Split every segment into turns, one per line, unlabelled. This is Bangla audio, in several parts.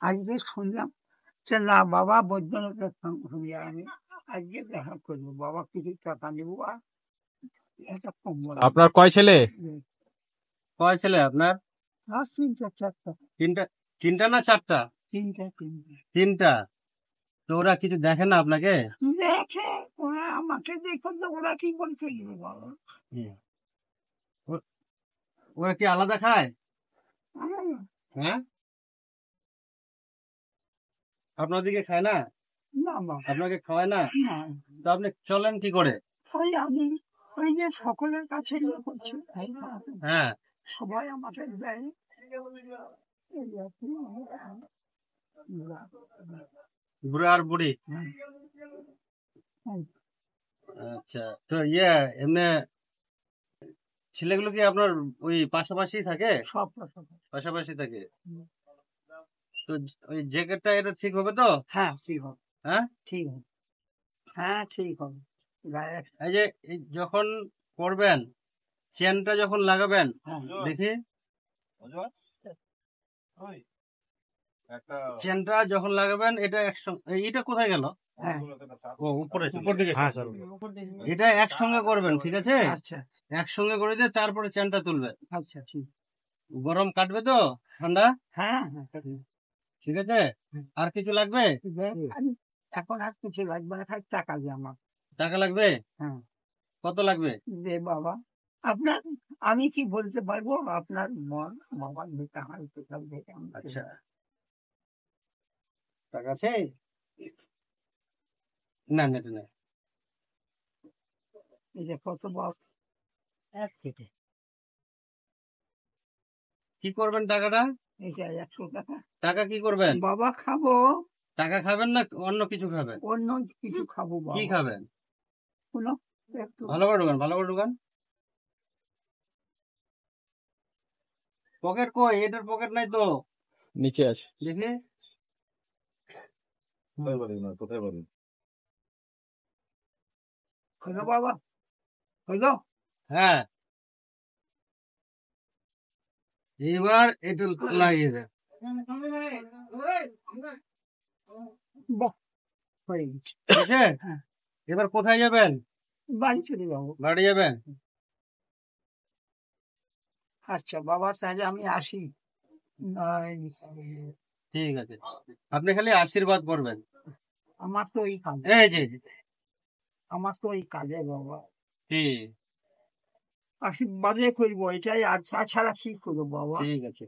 আজকে শুনলাম যে না বাবা বৈদ্যনাথের সঙ্গে আমি আজকে দেখা করবো, বাবা কিছু টাকা নেবো আর একটা কম্বল
আপনার কয় ছেলে?
কয় ছেলে আপনার?
আর তিনটা চারটা।
তিনটা না চারটা?
তিনটা।
তিনটা। তো ওরা কিছু দেখে না আপনাকে?
দেখে, ওরা আমাকে দেখো তো ওরা কি বলছে বাবা।
ওরা কি আলাদা খায়?
আমার
হ্যাঁ, আপনার দিকে খায় না?
না বাবা,
আপনাকে খাওয়ায় না?
না।
তো আপনি চলেন কি করে?
ওই আমি ওই যে সকলের কাছে ইয়ে করছি,
হ্যাঁ,
সবাই আমাকে দেয়। এই আর কি।
বুড়ো আর বুড়ি।
হ্যাঁ।
আচ্ছা, তো এমনি ছেলেগুলো কি আপনার ওই পাশাপাশি থাকে?
সব
পাশাপাশি থাকে। তো ওই জ্যাকেটটা এটা ঠিক হবে তো?
হ্যাঁ ঠিক হবে।
হ্যাঁ,
ঠিক হবে। হ্যাঁ ঠিক হবে। গায়ে
এই যে যখন পরবেন, চেনটা যখন লাগাবেন,
হ্যাঁ
দেখি চেনটা যখন লাগাবেন এটা একসঙ্গে, এটা কোথায় গেল?
হ্যাঁ।
ও উপরে, উপর দিকে। এটা একসঙ্গে করবেন, ঠিক আছে?
আচ্ছা
একসঙ্গে করে দিয়ে তারপরে চেনটা তুলবেন।
আচ্ছা ঠিক।
গরম কাটবে তো, ঠান্ডা?
হ্যাঁ
ঠিক আছে। আর কিছু লাগবে?
আমি এখন আর কিছু লাগবে না, খালি টাকা দিয়ে আমার।
টাকা লাগবে?
হ্যাঁ
কত লাগবে?
দে বাবা, আপনার আমি কি বলতে পারবো, আপনার মন বাবা দিতে হয় তো সব দেখে আমি
আচ্ছা, টাকা আছে? না না না,
এই যে কত বাবা এক সেটে
কি করবেন টাকাটা?
এই যে 100 টাকা।
টাকা কি করবেন?
বাবা খাবো।
টাকা খাবেন না অন্য কিছু খাবেন?
অন্য কিছু খাবো
কি
বাবা।
খাবেন?
কোনো একটু
ভালো করে ঢুকান, ভালো করে ঢুকান। পকেট কই? এটার পকেট নাই তো।
নিচে আছে।
দেখি।
হলো বাবা, হলো।
হ্যাঁ, এবার এটা লাগিয়ে দেন।
বাহ, হয়ে গেছে।
ঠিক আছে?
হ্যাঁ।
এবার কোথায় যাবেন?
বাড়ি চলে যাবো।
বাড়ি যাবেন?
আচ্ছা বাবা, তাহলে আমি আসি।
ঠিক আছে, আপনি খালি আশীর্বাদ করবেন।
আমার তো এই কাজ,
এই যে
আমার তো এই কাজে বাবা
ঠিক,
আশীর্বাদে করবো, এটাই। আর তাছাড়া কি করবো বাবা।
ঠিক আছে।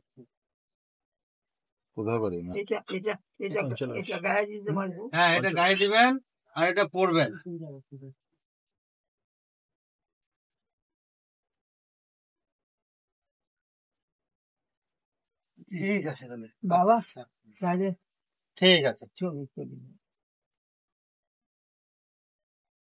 কোথায় বাড়ি?
এটা এটা এটা এটা গায়ে দিতে পারবো।
হ্যাঁ, এটা গায়ে দিবেন আর এটা পরবেন। ঠিক আছে তাহলে
বাবা তাহলে
ঠিক আছে।
চলি চলি।